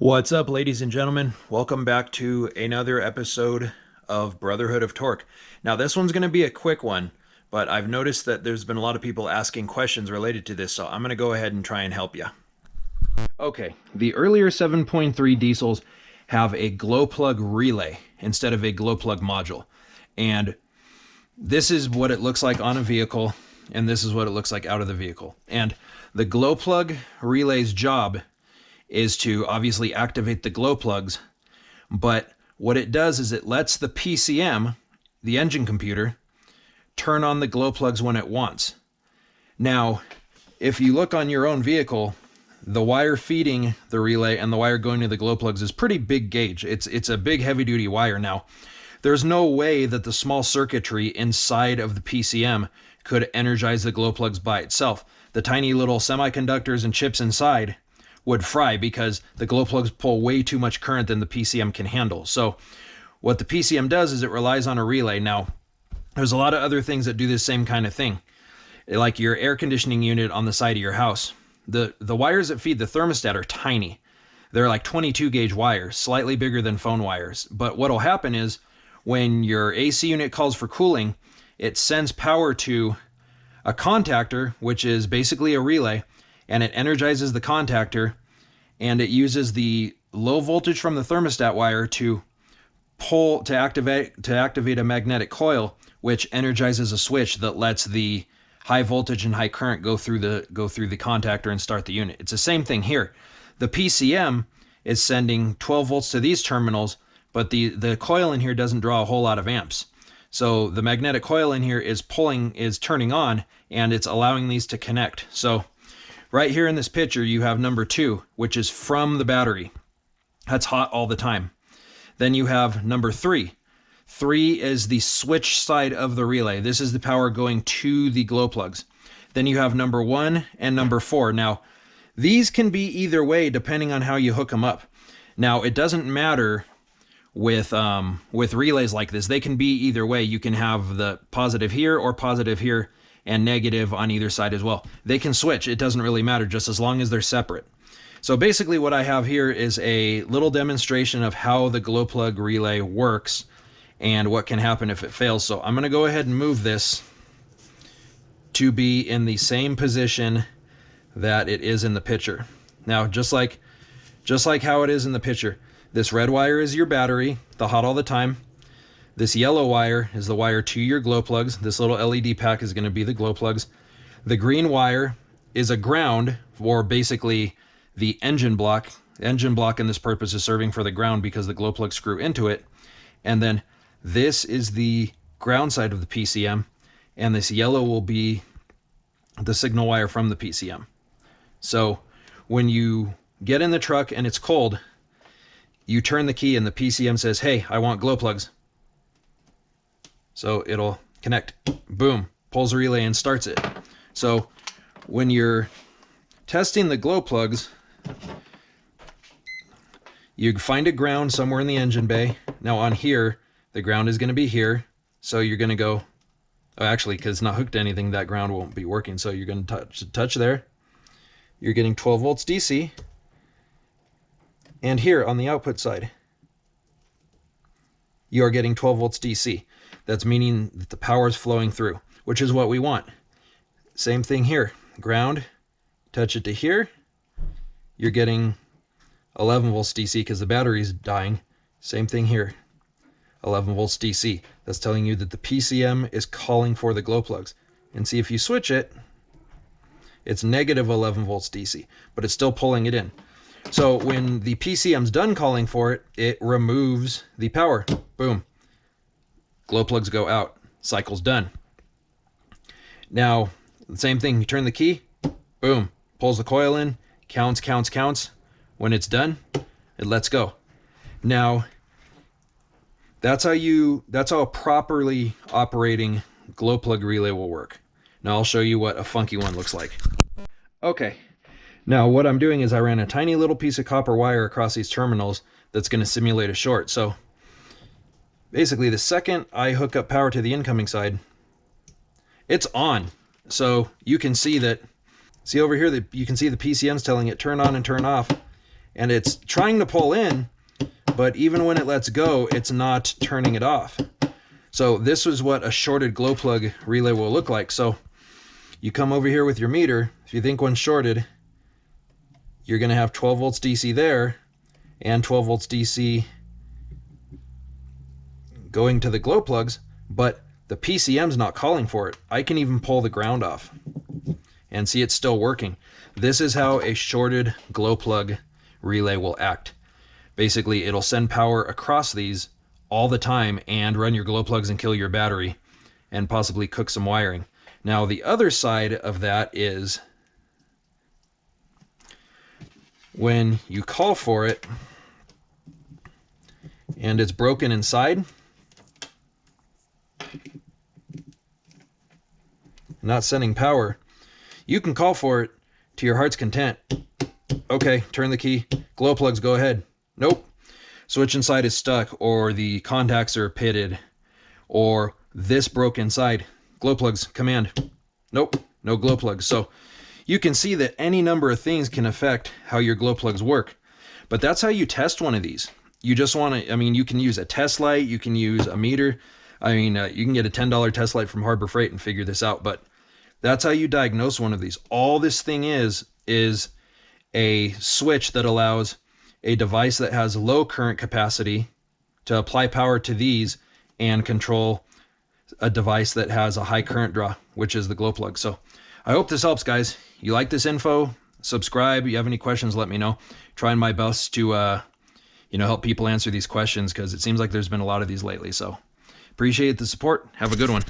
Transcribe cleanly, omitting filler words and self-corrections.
What's up, ladies and gentlemen? Welcome back to another episode of Brotherhood of Torque. Now, this one's going to be a quick one, but I've noticed that there's been a lot of people asking questions related to this, so I'm going to go ahead and try and help you. Okay, the earlier 7.3 diesels have a glow plug relay instead of a glow plug module. And this is what it looks like on a vehicle, and this is what it looks like out of the vehicle. And the glow plug relay's job is to obviously activate the glow plugs, but what it does is it lets the PCM, the engine computer, turn on the glow plugs when it wants. Now, if you look on your own vehicle, the wire feeding the relay and the wire going to the glow plugs is pretty big gauge. It's a big heavy duty wire. Now, there's no way that the small circuitry inside of the PCM could energize the glow plugs by itself. The tiny little semiconductors and chips inside would fry because the glow plugs pull way too much current than the PCM can handle. So what the PCM does is it relies on a relay. Now, there's a lot of other things that do the same kind of thing, like your air conditioning unit on the side of your house. The wires that feed the thermostat are tiny. They're like 22 gauge wires, slightly bigger than phone wires. But what'll happen is when your AC unit calls for cooling, it sends power to a contactor, which is basically a relay, and it energizes the contactor, and it uses the low voltage from the thermostat wire to activate a magnetic coil, which energizes a switch that lets the high voltage and high current go through the contactor and start the unit. It's the same thing here. The PCM is sending 12 volts to these terminals, but the coil in here doesn't draw a whole lot of amps. So the magnetic coil in here is turning on, and it's allowing these to connect. So right here in this picture, you have number 2, which is from the battery. That's hot all the time. Then you have number 3. 3 is the switch side of the relay. This is the power going to the glow plugs. Then you have number 1 and number 4. Now, these can be either way depending on how you hook them up. Now, it doesn't matter with relays like this. They can be either way. You can have the positive here or positive here, and negative on either side as well. They can switch. It doesn't really matter, just as long as they're separate. So basically what I have here is a little demonstration of how the glow plug relay works and what can happen if it fails. So I'm going to go ahead and move this to be in the same position that it is in the picture. Now, just like how it is in the picture, this red wire is your battery, the hot all the time. This yellow wire is the wire to your glow plugs. This little LED pack is going to be the glow plugs. The green wire is a ground, or basically the engine block. The engine block in this purpose is serving for the ground because the glow plugs screw into it. And then this is the ground side of the PCM, and this yellow will be the signal wire from the PCM. So when you get in the truck and it's cold, you turn the key and the PCM says, "Hey, I want glow plugs." So it'll connect, boom, pulls the relay and starts it. So when you're testing the glow plugs, you find a ground somewhere in the engine bay. Now on here, the ground is going to be here. So you're going to go, actually, because it's not hooked to anything, that ground won't be working. So you're going to touch there. You're getting 12 volts DC. And here on the output side, you are getting 12 volts DC. That's meaning that the power is flowing through, which is what we want. Same thing here. Ground, touch it to here. You're getting 11 volts DC because the battery is dying. Same thing here. 11 volts DC. That's telling you that the PCM is calling for the glow plugs. And see, if you switch it, it's negative 11 volts DC, but it's still pulling it in. So when the PCM's done calling for it, it removes the power. Boom. Glow plugs go out. Cycle's done. Now, the same thing. You turn the key. Boom. Pulls the coil in. Counts, counts, counts. When it's done, it lets go. Now, that's how a properly operating glow plug relay will work. Now I'll show you what a funky one looks like. Okay. Now what I'm doing is I ran a tiny little piece of copper wire across these terminals that's going to simulate a short. So basically, the second I hook up power to the incoming side, it's on. So you can see that, see over here that you can see the PCM's telling it turn on and turn off. and it's trying to pull in, but even when it lets go, it's not turning it off. So this is what a shorted glow plug relay will look like. So you come over here with your meter. If you think one's shorted, you're going to have 12 volts DC there and 12 volts DC going to the glow plugs, but the PCM's not calling for it. I can even pull the ground off and see it's still working. This is how a shorted glow plug relay will act. Basically, it'll send power across these all the time and run your glow plugs and kill your battery and possibly cook some wiring. Now, the other side of that is when you call for it and it's broken inside, not sending power, you can call for it to your heart's content. Okay, turn the key, glow plugs, go ahead. Nope. Switch inside is stuck, or the contacts are pitted, or this broke inside. Glow plugs, command. Nope, no glow plugs. So you can see that any number of things can affect how your glow plugs work. But that's how you test one of these. You just want to, I mean, you can use a test light, you can use a meter. I mean, you can get a $10 test light from Harbor Freight and figure this out, but that's how you diagnose one of these. All this thing is a switch that allows a device that has low current capacity to apply power to these and control a device that has a high current draw, which is the glow plug. So I hope this helps, guys. You like this info, subscribe. You have any questions, let me know. Trying my best to help people answer these questions, because it seems like there's been a lot of these lately. So appreciate the support. Have a good one.